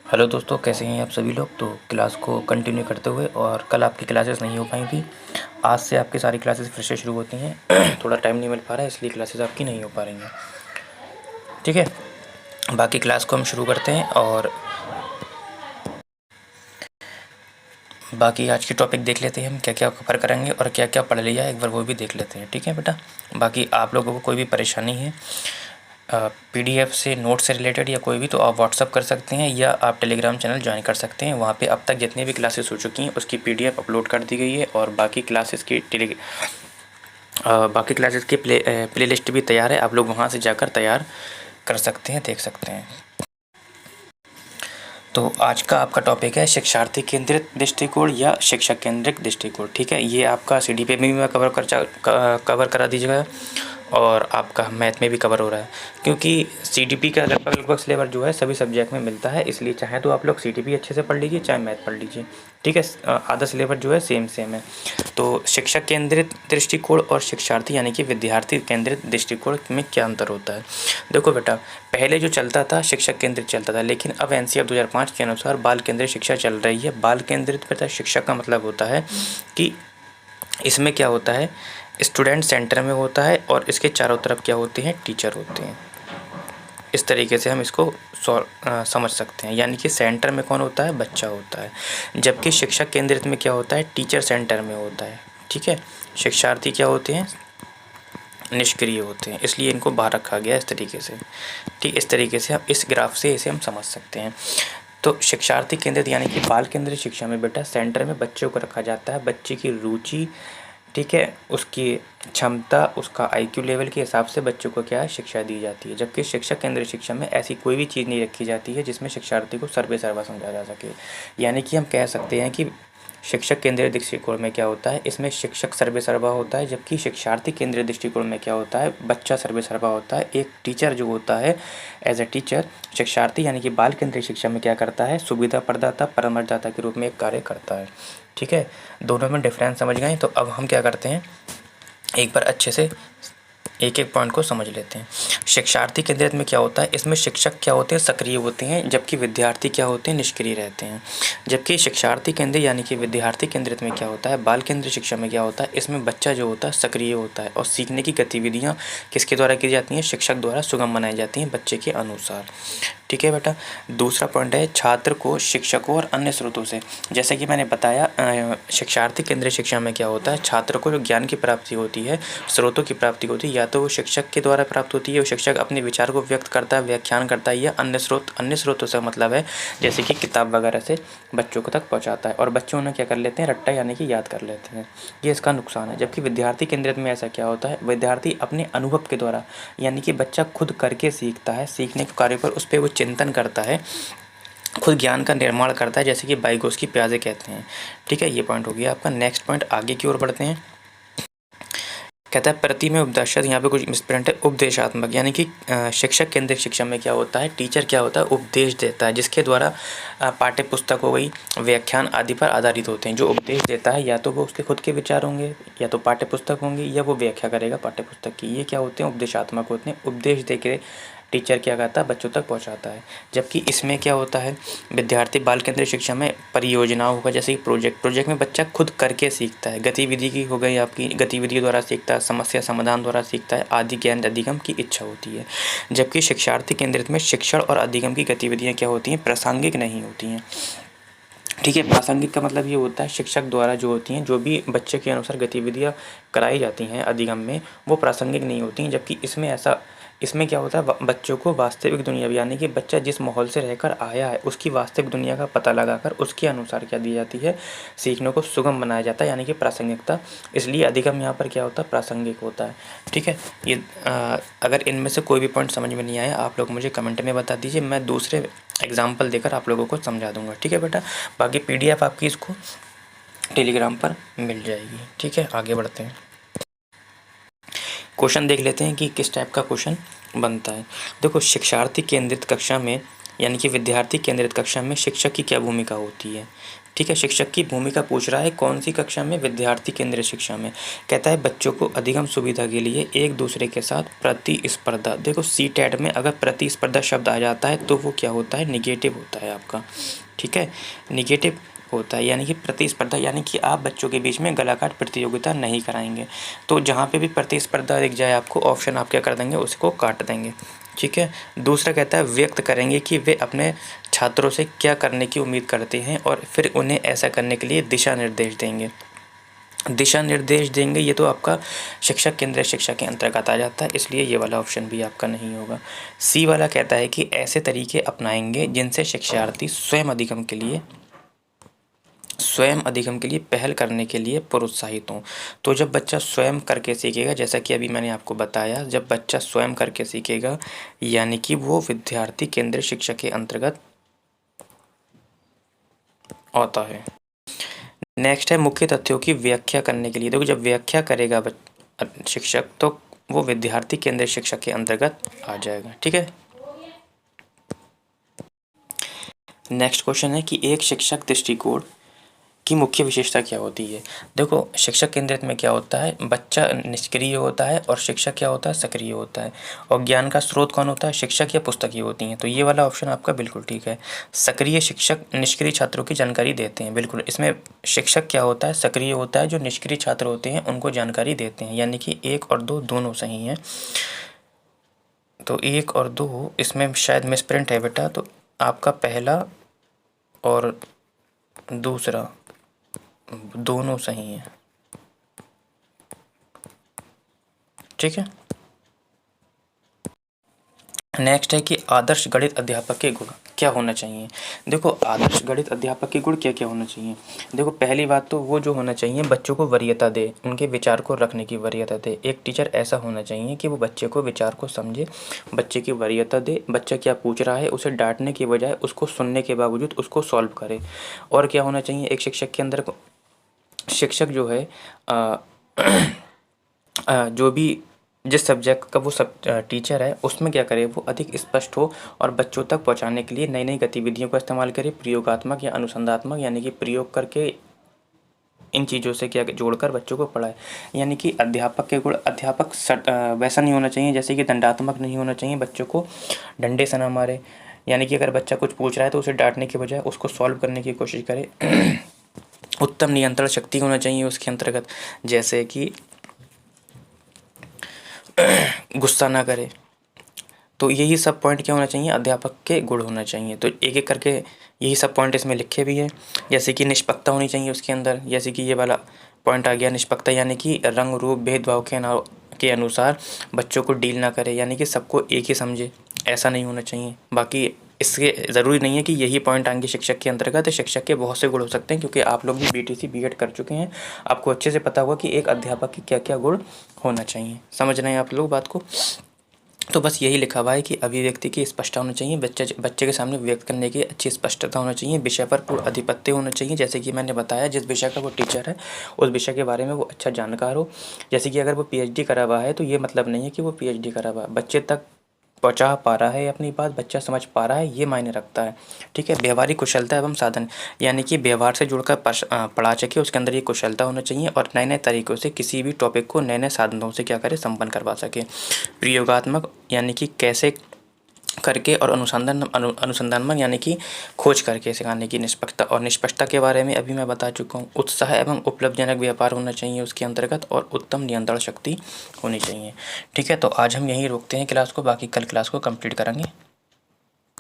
Hello दोस्तों, कैसे हैं आप सभी लोग। तो क्लास को कंटिन्यू करते हुए, और कल आपकी क्लासेस नहीं हो पाई थी, आज से आपकी सारी क्लासेस फिर से शुरू होती हैं। थोड़ा टाइम नहीं मिल पा रहा है, इसलिए क्लासेस आपकी नहीं हो पा रही हैं। ठीक है, बाकी क्लास को हम शुरू करते हैं और बाकी आज की टॉपिक देख लेते हैं हम क्या क्या कवर करेंगे और क्या क्या पढ़ लिया है, एक बार वो भी देख लेते हैं। ठीक है बेटा, बाकी आप लोगों को कोई भी परेशानी है पीडीएफ से, नोट से रिलेटेड या कोई भी, तो आप व्हाट्सअप कर सकते हैं या आप टेलीग्राम चैनल ज्वाइन कर सकते हैं। वहाँ पे अब तक जितनी भी क्लासेस हो चुकी हैं उसकी पीडीएफ अपलोड कर दी गई है, और बाकी क्लासेस की प्ले लिस्ट भी तैयार है। आप लोग वहाँ से जाकर तैयार कर सकते हैं, देख सकते हैं। तो आज का आपका टॉपिक है शिक्षार्थी केंद्रित दृष्टिकोण या शिक्षक केंद्रित दृष्टिकोण। ठीक है, ये आपका सीडी पे भी मैं कवर करा दीजिएगा, और आपका मैथ में भी कवर हो रहा है, क्योंकि सीडीपी का लगभग सिलेबस जो है सभी सब्जेक्ट में मिलता है। इसलिए चाहे तो आप लोग सीडीपी अच्छे से पढ़ लीजिए, चाहे मैथ पढ़ लीजिए। ठीक है, आधा सिलेबस जो है सेम है। तो शिक्षक केंद्रित दृष्टिकोण और शिक्षार्थी यानी कि विद्यार्थी केंद्रित दृष्टिकोण में क्या अंतर होता है। देखो बेटा, पहले जो चलता था शिक्षक केंद्रित चलता था, लेकिन अब एनसीईआरटी 2005 के अनुसार बाल केंद्रित शिक्षा चल रही है। बाल केंद्रित बेटा शिक्षा का मतलब होता है कि इसमें क्या होता है, स्टूडेंट सेंटर में होता है और इसके चारों तरफ क्या होते हैं, टीचर होते हैं। इस तरीके से हम इसको समझ सकते हैं, यानी कि सेंटर में कौन होता है, बच्चा होता है। जबकि शिक्षक केंद्रित में क्या होता है, टीचर सेंटर में होता है। ठीक है, शिक्षार्थी क्या होते हैं, निष्क्रिय होते हैं, इसलिए इनको बाहर रखा गया इस तरीके से। ठीक, इस तरीके से हम इस ग्राफ से इसे हम समझ सकते हैं। तो शिक्षार्थी केंद्रित यानी कि बाल केंद्रित शिक्षा में बेटा सेंटर में बच्चों को रखा जाता है, बच्चे की रुचि, ठीक है, उसकी क्षमता, उसका आईक्यू लेवल के हिसाब से बच्चों को क्या है, शिक्षा दी जाती है। जबकि शिक्षक केंद्रित शिक्षा में ऐसी कोई भी चीज़ नहीं रखी जाती है जिसमें शिक्षार्थी को सर्वे सर्वा समझा जा सके। यानी कि हम कह सकते हैं कि शिक्षक केंद्रीय दृष्टिकोण में क्या होता है, इसमें शिक्षक सर्वे सर्वा होता है, जबकि शिक्षार्थी केंद्रीय दृष्टिकोण में क्या होता है, बच्चा सर्वे सर्वा होता है। एक टीचर जो होता है एज ए टीचर, शिक्षार्थी यानी कि बाल केंद्रीय शिक्षा में क्या करता है, सुविधा प्रदाता, परामर्शदाता के रूप में एक कार्य करता है। ठीक है, दोनों में डिफरेंस समझ गए। तो अब हम क्या करते हैं, एक बार अच्छे से एक एक पॉइंट को समझ लेते हैं। शिक्षार्थी केंद्रित में क्या होता है, इसमें शिक्षक क्या होते हैं, सक्रिय होते हैं, जबकि विद्यार्थी क्या होते हैं, निष्क्रिय रहते हैं। जबकि शिक्षार्थी केंद्र यानी कि विद्यार्थी केंद्रित में क्या होता है, बाल केंद्रित शिक्षा में क्या होता है, इसमें बच्चा जो होता है सक्रिय होता है, और सीखने की गतिविधियाँ किसके द्वारा की जाती हैं, शिक्षक द्वारा सुगम बनाई जाती हैं बच्चे के अनुसार। ठीक है बेटा, दूसरा पॉइंट है छात्र को शिक्षकों और अन्य स्रोतों से। जैसे कि मैंने बताया, शिक्षार्थी केंद्रीय शिक्षा में क्या होता है, छात्र को जो ज्ञान की प्राप्ति होती है, स्रोतों की प्राप्ति होती है, या तो वो शिक्षक के द्वारा प्राप्त होती है, वो शिक्षक अपने विचार को व्यक्त करता है, व्याख्यान करता है, या अन्य स्रोतों से मतलब है जैसे कि किताब वगैरह से बच्चों को तक पहुँचाता है, और बच्चे उन्हें क्या कर लेते हैं, रट्टा यानी कि याद कर लेते हैं। ये इसका नुकसान है। जबकि विद्यार्थी केंद्रित में ऐसा क्या होता है, विद्यार्थी अपने अनुभव के द्वारा, यानी कि बच्चा खुद करके सीखता है, सीखने के कार्य पर उस पर वो चिंतन करता है, खुद ज्ञान का निर्माण करता है, जैसे कि बाइगोस की प्याजे कहते हैं। ठीक है, ये पॉइंट हो गया आपका। नेक्स्ट पॉइंट, आगे की ओर बढ़ते हैं। कहता है प्रति में उपदेशक, यहाँ पे कुछ मिसप्रिंट है, उपदेशात्मक, यानी कि शिक्षक केंद्रित शिक्षा में क्या होता है, टीचर क्या होता है, उपदेश देता है, जिसके द्वारा पाठ्य पुस्तक हो गई, व्याख्यान आदि पर आधारित होते हैं। जो उपदेश देता है या तो वो उसके खुद के विचार होंगे, या तो पाठ्य पुस्तक होंगी, या वो व्याख्या करेगा पाठ्य पुस्तक की। ये क्या होते हैं, उपदेशात्मक होते हैं। उपदेश दे के टीचर क्या करता है, बच्चों तक पहुंचाता है। जबकि इसमें क्या होता है, विद्यार्थी बाल केंद्रित शिक्षा में परियोजनाओं होगा, जैसे कि प्रोजेक्ट में बच्चा खुद करके सीखता है, गतिविधि की हो गई आपकी, गतिविधि द्वारा सीखता है, समस्या समाधान द्वारा सीखता है, आदि ज्ञान अधिगम की इच्छा होती है। जबकि शिक्षार्थी केंद्रित में शिक्षण और अधिगम की गतिविधियाँ क्या होती हैं, प्रासंगिक नहीं होती हैं। ठीक है, प्रासंगिक का मतलब ये होता है शिक्षक द्वारा जो होती हैं, जो भी बच्चे के अनुसार गतिविधियाँ कराई जाती हैं अधिगम में, वो प्रासंगिक नहीं होती हैं। जबकि इसमें क्या होता है, बच्चों को वास्तविक दुनिया, यानी कि बच्चा जिस माहौल से रहकर आया है उसकी वास्तविक दुनिया का पता लगाकर उसके अनुसार क्या दी जाती है, सीखने को सुगम बनाया जाता है, यानी कि प्रासंगिकता। इसलिए अधिगम यहाँ पर क्या होता है, प्रासंगिक होता है। ठीक है, ये अगर इनमें से कोई भी पॉइंट समझ में नहीं आया, आप लोग मुझे कमेंट में बता दीजिए, मैं दूसरे एग्जाम्पल देकर आप लोगों को समझा दूंगा। ठीक है बेटा, बाकी पीडीएफ आपकी इसको टेलीग्राम पर मिल जाएगी। ठीक है, आगे बढ़ते हैं। क्वेश्चन देख लेते हैं कि किस टाइप का क्वेश्चन बनता है। देखो, शिक्षार्थी केंद्रित कक्षा में, यानी कि विद्यार्थी केंद्रित कक्षा में शिक्षक की क्या भूमिका होती है। ठीक है। शिक्षक की भूमिका पूछ रहा है, कौन सी कक्षा में? विद्यार्थी केंद्रित शिक्षा में। कहता है बच्चों को अधिगम सुविधा के लिए एक दूसरे के साथ प्रतिस्पर्धा। देखो सीटेट में अगर प्रतिस्पर्धा शब्द आ जाता है तो वो क्या होता है? निगेटिव होता है आपका, ठीक है, निगेटिव होता है, यानी कि प्रतिस्पर्धा, यानी कि आप बच्चों के बीच में गलाकाट प्रतियोगिता नहीं कराएंगे। तो जहाँ पे भी प्रतिस्पर्धा दिख जाए आपको, ऑप्शन आप क्या कर देंगे? उसको काट देंगे, ठीक है। दूसरा कहता है व्यक्त करेंगे कि वे अपने छात्रों से क्या करने की उम्मीद करते हैं और फिर उन्हें ऐसा करने के लिए दिशा निर्देश देंगे। दिशा निर्देश देंगे, ये तो आपका शिक्षक केंद्रित शिक्षा के अंतर्गत आ जाता है, इसलिए ये वाला ऑप्शन भी आपका नहीं होगा। सी वाला कहता है कि ऐसे तरीके अपनाएंगे जिनसे शिक्षार्थी स्वयं अधिगम के लिए पहल करने के लिए प्रोत्साहित हों। तो जब बच्चा स्वयं करके सीखेगा, जैसा कि अभी मैंने आपको बताया, जब बच्चा स्वयं करके सीखेगा यानी कि वो विद्यार्थी केंद्रित शिक्षा के अंतर्गत आता है। नेक्स्ट है मुख्य तथ्यों की व्याख्या करने के लिए। देखो जब व्याख्या करेगा शिक्षक तो वो विद्यार्थी केंद्रित शिक्षा के अंतर्गत आ जाएगा, ठीक है। नेक्स्ट क्वेश्चन है कि एक शिक्षक दृष्टिकोण की मुख्य विशेषता क्या होती है? देखो शिक्षक केंद्रित में क्या होता है? बच्चा निष्क्रिय होता है और शिक्षक क्या होता है? सक्रिय होता है। और ज्ञान का स्रोत कौन होता है? शिक्षक या पुस्तक ही होती हैं। तो ये वाला ऑप्शन आपका बिल्कुल ठीक है। सक्रिय शिक्षक निष्क्रिय छात्रों की जानकारी देते हैं, बिल्कुल। इसमें शिक्षक क्या होता है? सक्रिय होता है, जो निष्क्रिय छात्र होते हैं उनको जानकारी देते हैं, यानी कि 1 और 2 दोनों सही हैं। तो 1 और 2 इसमें शायद मिसप्रिंट है बेटा, तो आपका पहला और दूसरा दोनों सही हैं, ठीक है। नेक्स्ट है कि आदर्श गणित अध्यापक के गुण क्या होना चाहिए? देखो आदर्श गणित अध्यापक के गुण क्या क्या होना चाहिए? देखो पहली बात तो वो जो होना चाहिए बच्चों को वरीयता दे, उनके विचार को रखने की वरीयता दे। एक टीचर ऐसा होना चाहिए कि वो बच्चे को विचार को समझे, बच्चे की वरीयता दे, बच्चा क्या पूछ रहा है उसे डांटने की बजाय उसको सुनने के बावजूद उसको सॉल्व करे। और क्या होना चाहिए एक शिक्षक के अंदर? शिक्षक जो है जो भी जिस सब्जेक्ट का वो सब टीचर है उसमें क्या करे, वो अधिक स्पष्ट हो और बच्चों तक पहुंचाने के लिए नई नई गतिविधियों का इस्तेमाल करे, प्रयोगात्मक या अनुसंधात्मक, यानी कि प्रयोग करके इन चीज़ों से क्या जोड़कर बच्चों को पढ़ाए। यानी कि अध्यापक के गुण, अध्यापक वैसा नहीं होना चाहिए जैसे कि दंडात्मक नहीं होना चाहिए, बच्चों को डंडे से ना मारे। यानी कि अगर बच्चा कुछ पूछ रहा है तो उसे डांटने के बजाय उसको सॉल्व करने की कोशिश करे। उत्तम नियंत्रण शक्ति होना चाहिए उसके अंतर्गत, जैसे कि गुस्सा ना करे। तो यही सब पॉइंट क्या होना चाहिए? अध्यापक के गुण होना चाहिए। तो एक एक करके यही सब पॉइंट इसमें लिखे भी हैं, जैसे कि निष्पक्षता होनी चाहिए उसके अंदर। जैसे कि ये वाला पॉइंट आ गया निष्पक्षता, यानी कि रंग रूप भेदभाव के अनुसार बच्चों को डील ना करे, यानी कि सबको एक ही समझे, ऐसा नहीं होना चाहिए। बाकी इसके ज़रूरी नहीं है कि यही पॉइंट आएंगे शिक्षक के अंतर्गत, शिक्षक के बहुत से गुण हो सकते हैं, क्योंकि आप लोग भी बीटीसी बीएड कर चुके हैं, आपको अच्छे से पता होगा कि एक अध्यापक के क्या क्या गुण होना चाहिए। समझ रहे हैं आप लोग बात को? तो बस यही लिखा हुआ है कि अभिव्यक्ति की स्पष्टता होनी चाहिए, बच्चे के सामने व्यक्त करने की अच्छी स्पष्टता होना चाहिए, विषय पर पूर्ण आधिपत्य होना चाहिए, जैसे कि मैंने बताया जिस विषय का वो टीचर है उस विषय के बारे में वो अच्छा जानकार हो। जैसे कि अगर वो पीएचडी करा हुआ है तो ये मतलब नहीं है कि वो पीएचडी करा हुआ है, बच्चे तक पहुँचा पा रहा है अपनी बात, बच्चा समझ पा रहा है, ये मायने रखता है, ठीक है। व्यवहारिक कुशलता एवं साधन, यानी कि व्यवहार से जुड़कर पढ़ा सके, उसके अंदर ये कुशलता होना चाहिए और नए नए तरीक़ों से किसी भी टॉपिक को नए नए साधनों से क्या करे, संपन्न करवा सके। प्रयोगात्मक, यानी कि कैसे करके, और अनुसंधान यानी कि खोज करके सिखाने की निष्पक्षता। और निष्पक्षता के बारे में अभी मैं बता चुका हूँ। उत्साह एवं उपलब्धजनक व्यापार होना चाहिए उसके अंतर्गत, और उत्तम नियंत्रण शक्ति होनी चाहिए, ठीक है। तो आज हम यहीं रोकते हैं क्लास को, बाकी कल क्लास को कंप्लीट करेंगे।